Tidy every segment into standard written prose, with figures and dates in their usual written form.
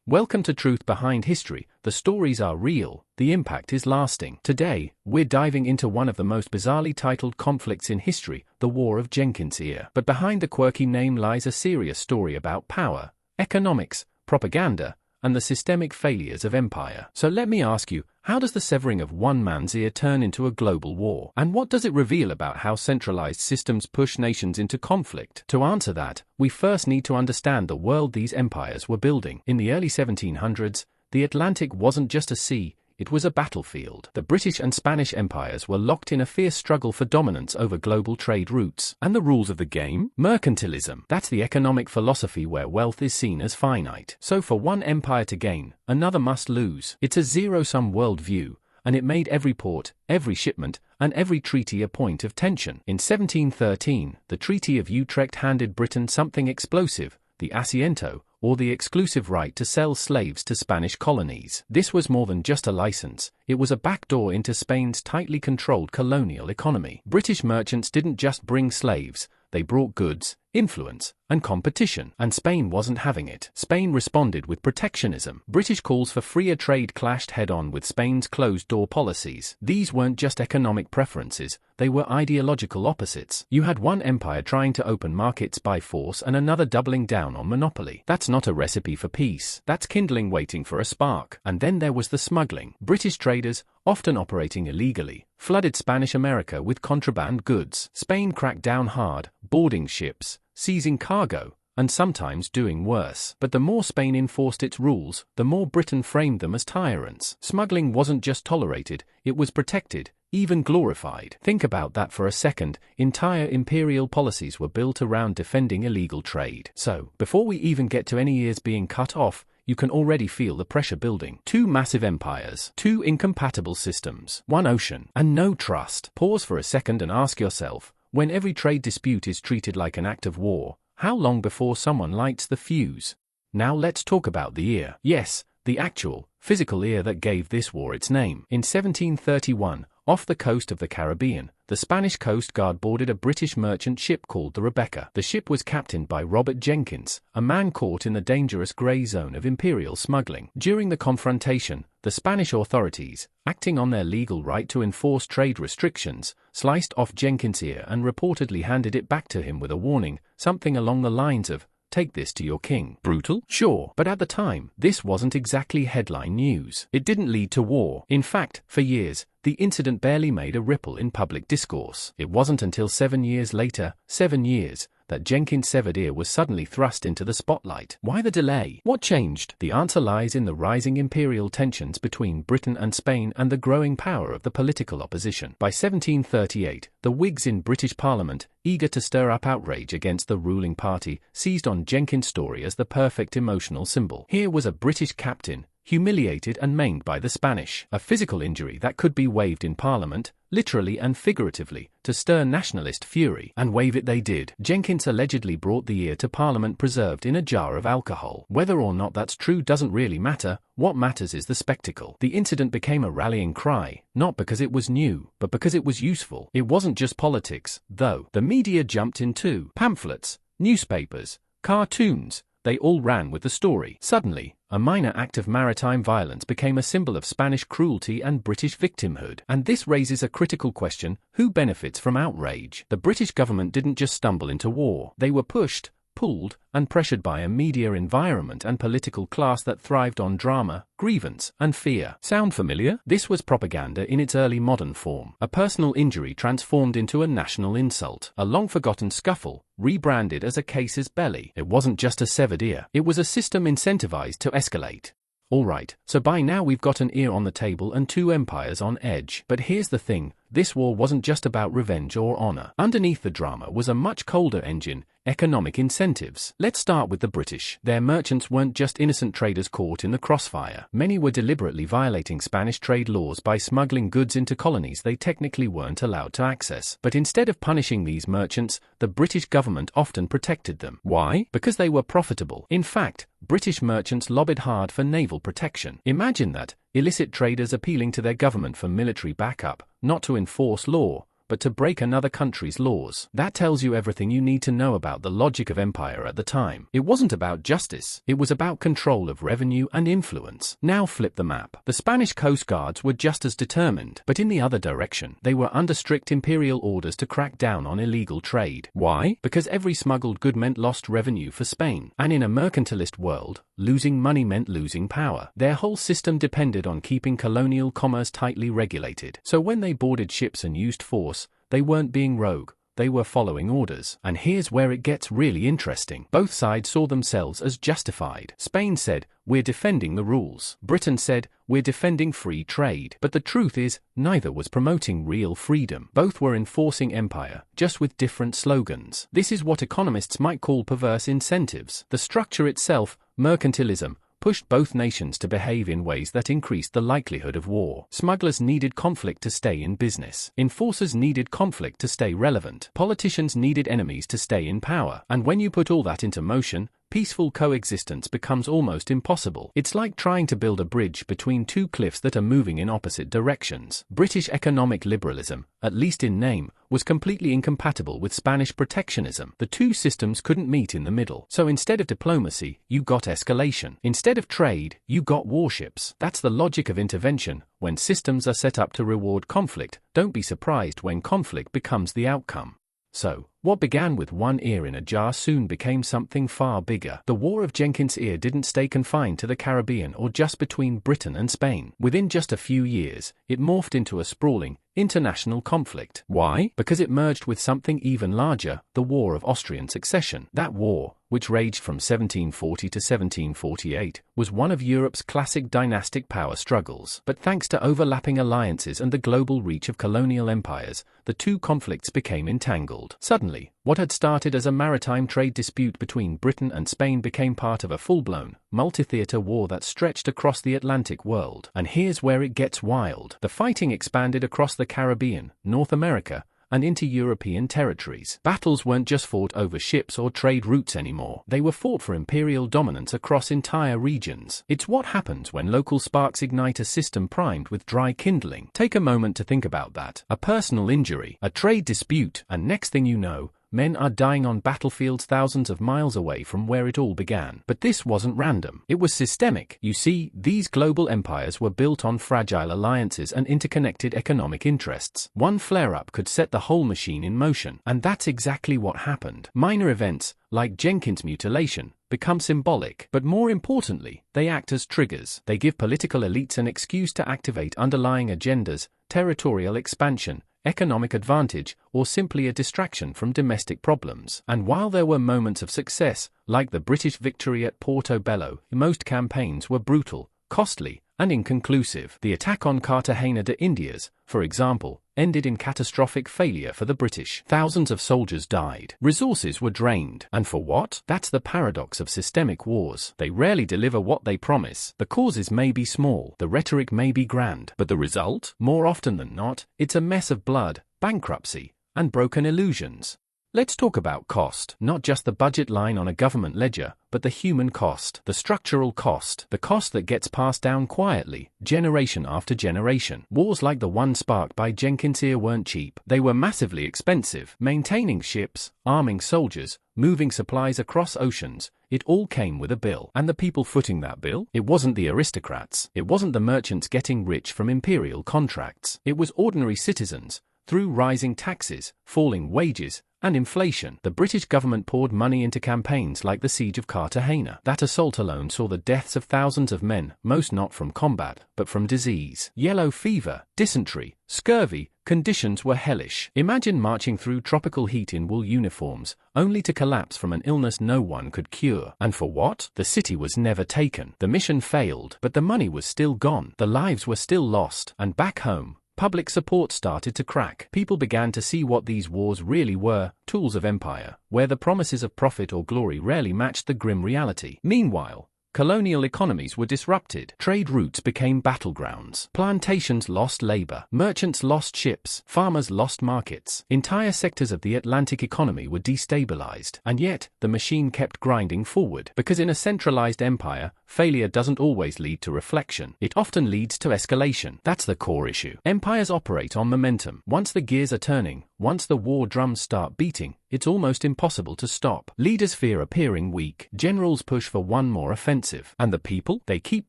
Welcome to Truth Behind History. The stories are real, the impact is lasting. Today, we're diving into one of the most bizarrely titled conflicts in history, the War of Jenkins Ear. But behind the quirky name lies a serious story about power, economics, propaganda, and the systemic failures of empire. So let me ask you, how does the severing of one man's ear turn into a global war? And what does it reveal about how centralized systems push nations into conflict? To answer that, we first need to understand the world these empires were building. In the early 1700s, the Atlantic wasn't just a sea, it was a battlefield. The British and Spanish empires were locked in a fierce struggle for dominance over global trade routes. And the rules of the game? Mercantilism. That's the economic philosophy where wealth is seen as finite. So for one empire to gain, another must lose. It's a zero-sum worldview, and it made every port, every shipment, and every treaty a point of tension. In 1713, the Treaty of Utrecht handed Britain something explosive, the asiento, or the exclusive right to sell slaves to Spanish colonies. This was more than just a license, it was a backdoor into Spain's tightly controlled colonial economy. British merchants didn't just bring slaves, they brought goods, influence, and competition. And Spain wasn't having it. Spain responded with protectionism. British calls for freer trade clashed head-on with Spain's closed-door policies. These weren't just economic preferences, they were ideological opposites. You had one empire trying to open markets by force and another doubling down on monopoly. That's not a recipe for peace. That's kindling waiting for a spark. And then there was the smuggling. British traders, often operating illegally, flooded Spanish America with contraband goods. Spain cracked down hard, boarding ships, seizing cargo, and sometimes doing worse. But the more Spain enforced its rules, the more Britain framed them as tyrants. Smuggling wasn't just tolerated, it was protected, even glorified. Think about that for a second. Entire imperial policies were built around defending illegal trade. So, before we even get to any ears being cut off, you can already feel the pressure building. Two massive empires, two incompatible systems, one ocean, and no trust. Pause for a second and ask yourself, when every trade dispute is treated like an act of war, how long before someone lights the fuse? Now let's talk about the ear. Yes, the actual, physical ear that gave this war its name. In 1731, off the coast of the Caribbean, the Spanish Coast Guard boarded a British merchant ship called the Rebecca. The ship was captained by Robert Jenkins, a man caught in the dangerous grey zone of imperial smuggling. During the confrontation, the Spanish authorities, acting on their legal right to enforce trade restrictions, sliced off Jenkins' ear and reportedly handed it back to him with a warning, something along the lines of, "Take this to your king." Brutal? Sure. But at the time, this wasn't exactly headline news. It didn't lead to war. In fact, for years, the incident barely made a ripple in public discourse. It wasn't until 7 years later, 7 years, that Jenkins' severed ear was suddenly thrust into the spotlight. Why the delay? What changed? The answer lies in the rising imperial tensions between Britain and Spain and the growing power of the political opposition. By 1738, the Whigs in British Parliament, eager to stir up outrage against the ruling party, seized on Jenkins' story as the perfect emotional symbol. Here was a British captain, humiliated and maimed by the Spanish. A physical injury that could be waved in Parliament, literally and figuratively, to stir nationalist fury. And wave it they did. Jenkins allegedly brought the ear to Parliament preserved in a jar of alcohol. Whether or not that's true doesn't really matter, what matters is the spectacle. The incident became a rallying cry, not because it was new, but because it was useful. It wasn't just politics, though. The media jumped in too. Pamphlets, newspapers, cartoons, they all ran with the story. Suddenly, a minor act of maritime violence became a symbol of Spanish cruelty and British victimhood. And this raises a critical question: who benefits from outrage? The British government didn't just stumble into war. They were pushed, pulled, and pressured by a media environment and political class that thrived on drama, grievance, and fear. Sound familiar? This was propaganda in its early modern form. A personal injury transformed into a national insult. A long-forgotten scuffle, rebranded as a casus belli. It wasn't just a severed ear. It was a system incentivized to escalate. Alright, so by now we've got an ear on the table and two empires on edge. But here's the thing, this war wasn't just about revenge or honor. Underneath the drama was a much colder engine: economic incentives. Let's start with the British. Their merchants weren't just innocent traders caught in the crossfire. Many were deliberately violating Spanish trade laws by smuggling goods into colonies they technically weren't allowed to access. But instead of punishing these merchants, the British government often protected them. Why? Because they were profitable. In fact, British merchants lobbied hard for naval protection. Imagine that, illicit traders appealing to their government for military backup, not to enforce law, but to break another country's laws. That tells you everything you need to know about the logic of empire at the time. It wasn't about justice, it was about control of revenue and influence. Now flip the map. The Spanish coast guards were just as determined, but in the other direction. They were under strict imperial orders to crack down on illegal trade. Why? Because every smuggled good meant lost revenue for Spain. And in a mercantilist world, losing money meant losing power. Their whole system depended on keeping colonial commerce tightly regulated. So when they boarded ships and used force, they weren't being rogue. They were following orders. And here's where it gets really interesting. Both sides saw themselves as justified. Spain said, "We're defending the rules." Britain said, "We're defending free trade." But the truth is, neither was promoting real freedom. Both were enforcing empire, just with different slogans. This is what economists might call perverse incentives. The structure itself, mercantilism, pushed both nations to behave in ways that increased the likelihood of war. Smugglers needed conflict to stay in business. Enforcers needed conflict to stay relevant. Politicians needed enemies to stay in power. And when you put all that into motion, peaceful coexistence becomes almost impossible. It's like trying to build a bridge between two cliffs that are moving in opposite directions. British economic liberalism, at least in name, was completely incompatible with Spanish protectionism. The two systems couldn't meet in the middle. So instead of diplomacy, you got escalation. Instead of trade, you got warships. That's the logic of intervention. When systems are set up to reward conflict, don't be surprised when conflict becomes the outcome. So, what began with one ear in a jar soon became something far bigger. The War of Jenkins Ear didn't stay confined to the Caribbean or just between Britain and Spain. Within just a few years, it morphed into a sprawling, international conflict. Why? Because it merged with something even larger, the War of Austrian Succession. That war, which raged from 1740 to 1748, was one of Europe's classic dynastic power struggles. But thanks to overlapping alliances and the global reach of colonial empires, the two conflicts became entangled. Suddenly, what had started as a maritime trade dispute between Britain and Spain became part of a full-blown, multi-theater war that stretched across the Atlantic world. And here's where it gets wild. The fighting expanded across the Caribbean, North America, and into European territories. Battles weren't just fought over ships or trade routes anymore. They were fought for imperial dominance across entire regions. It's what happens when local sparks ignite a system primed with dry kindling. Take a moment to think about that. A personal injury, a trade dispute, and next thing you know, men are dying on battlefields thousands of miles away from where it all began. But this wasn't random. It was systemic. You see, these global empires were built on fragile alliances and interconnected economic interests. One flare-up could set the whole machine in motion. And that's exactly what happened. Minor events, like Jenkins' mutilation, become symbolic. But more importantly, they act as triggers. They give political elites an excuse to activate underlying agendas, territorial expansion, economic advantage, or simply a distraction from domestic problems. And while there were moments of success, like the British victory at Portobello, most campaigns were brutal, costly, and inconclusive. The attack on Cartagena de Indias, for example, ended in catastrophic failure for the British. Thousands of soldiers died. Resources were drained. And for what? That's the paradox of systemic wars. They rarely deliver what they promise. The causes may be small, the rhetoric may be grand, but the result? More often than not, it's a mess of blood, bankruptcy, and broken illusions. Let's talk about cost. Not just the budget line on a government ledger, but the human cost, the structural cost, the cost that gets passed down quietly, generation after generation. Wars like the one sparked by Jenkins Ear weren't cheap. They were massively expensive. Maintaining ships, arming soldiers, moving supplies across oceans, it all came with a bill. And the people footing that bill? It wasn't the aristocrats. It wasn't the merchants getting rich from imperial contracts. It was ordinary citizens. Through rising taxes, falling wages, and inflation, the British government poured money into campaigns like the Siege of Cartagena. That assault alone saw the deaths of thousands of men, most not from combat, but from disease. Yellow fever, dysentery, scurvy, conditions were hellish. Imagine marching through tropical heat in wool uniforms, only to collapse from an illness no one could cure. And for what? The city was never taken. The mission failed, but the money was still gone. The lives were still lost. And back home, public support started to crack. People began to see what these wars really were, tools of empire, where the promises of profit or glory rarely matched the grim reality. Meanwhile, Colonial economies were disrupted. Trade routes became battlegrounds. Plantations lost labor. Merchants lost ships. Farmers lost markets. Entire sectors of the Atlantic economy were destabilized. And yet, the machine kept grinding forward. Because in a centralized empire, failure doesn't always lead to reflection. It often leads to escalation. That's the core issue. Empires operate on momentum. Once the gears are turning, once the war drums start beating, it's almost impossible to stop. Leaders fear appearing weak. Generals push for one more offensive. And the people? They keep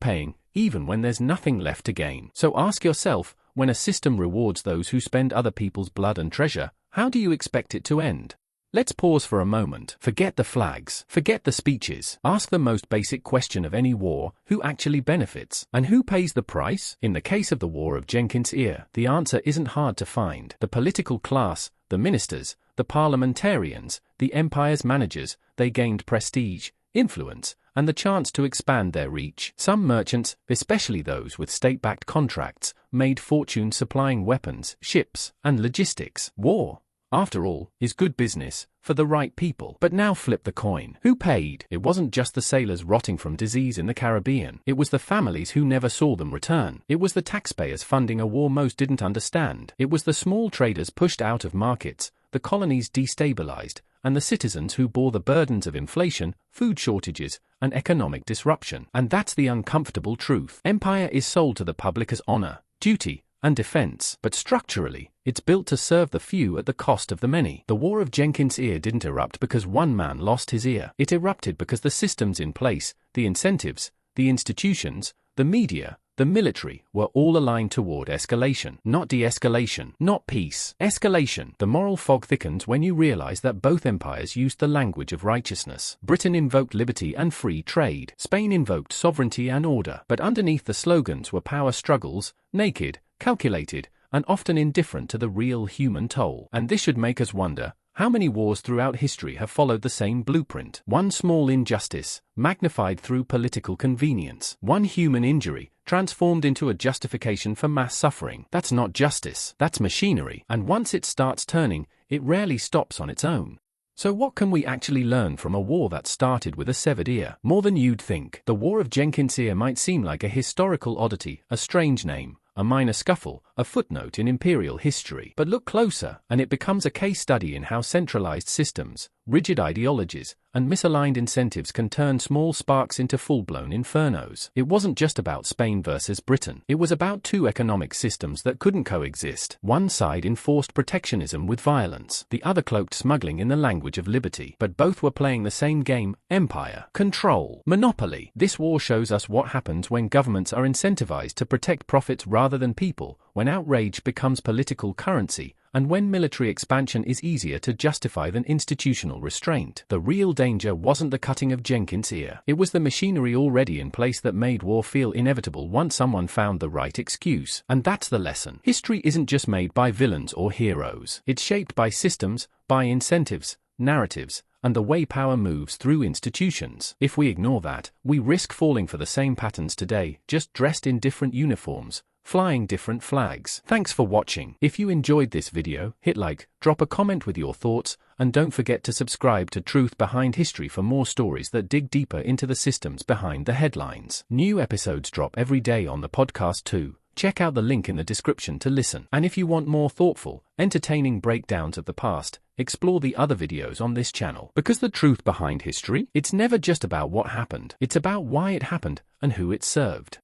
paying, even when there's nothing left to gain. So ask yourself, when a system rewards those who spend other people's blood and treasure, how do you expect it to end? Let's pause for a moment. Forget the flags. Forget the speeches. Ask the most basic question of any war: who actually benefits? And who pays the price? In the case of the War of Jenkins Ear, the answer isn't hard to find. The political class, the ministers, the parliamentarians, the empire's managers, they gained prestige, influence, and the chance to expand their reach. Some merchants, especially those with state-backed contracts, made fortunes supplying weapons, ships, and logistics. War, after all, is good business, for the right people. But now flip the coin. Who paid? It wasn't just the sailors rotting from disease in the Caribbean. It was the families who never saw them return. It was the taxpayers funding a war most didn't understand. It was the small traders pushed out of markets, the colonies destabilized, and the citizens who bore the burdens of inflation, food shortages, and economic disruption. And that's the uncomfortable truth. Empire is sold to the public as honor, duty, and defense, but structurally, it's built to serve the few at the cost of the many. The War of Jenkins Ear didn't erupt because one man lost his ear. It erupted because the systems in place, the incentives, the institutions, the media, the military, were all aligned toward escalation, not de-escalation, not peace. Escalation. The moral fog thickens when you realize that both empires used the language of righteousness. Britain invoked liberty and free trade. Spain invoked sovereignty and order. But underneath the slogans were power struggles, naked, calculated, and often indifferent to the real human toll. And this should make us wonder, how many wars throughout history have followed the same blueprint? One small injustice, magnified through political convenience. One human injury, transformed into a justification for mass suffering. That's not justice, that's machinery. And once it starts turning, it rarely stops on its own. So what can we actually learn from a war that started with a severed ear? More than you'd think. The War of Jenkins Ear might seem like a historical oddity, a strange name, a minor scuffle, a footnote in imperial history. But look closer, and it becomes a case study in how centralized systems, rigid ideologies, and misaligned incentives can turn small sparks into full-blown infernos. It wasn't just about Spain versus Britain. It was about two economic systems that couldn't coexist. One side enforced protectionism with violence. The other cloaked smuggling in the language of liberty. But both were playing the same game: empire, control, monopoly. This war shows us what happens when governments are incentivized to protect profits rather than people, when outrage becomes political currency, and when military expansion is easier to justify than institutional restraint. The real danger wasn't the cutting of Jenkins' ear. It was the machinery already in place that made war feel inevitable once someone found the right excuse. And that's the lesson. History isn't just made by villains or heroes. It's shaped by systems, by incentives, narratives, and the way power moves through institutions. If we ignore that, we risk falling for the same patterns today, just dressed in different uniforms, flying different flags. Thanks for watching. If you enjoyed this video, hit like, drop a comment with your thoughts, and don't forget to subscribe to Truth Behind History for more stories that dig deeper into the systems behind the headlines. New episodes drop every day on the podcast too. Check out the link in the description to listen. And if you want more thoughtful, entertaining breakdowns of the past, explore the other videos on this channel. Because the truth behind history, it's never just about what happened. It's about why it happened and who it served.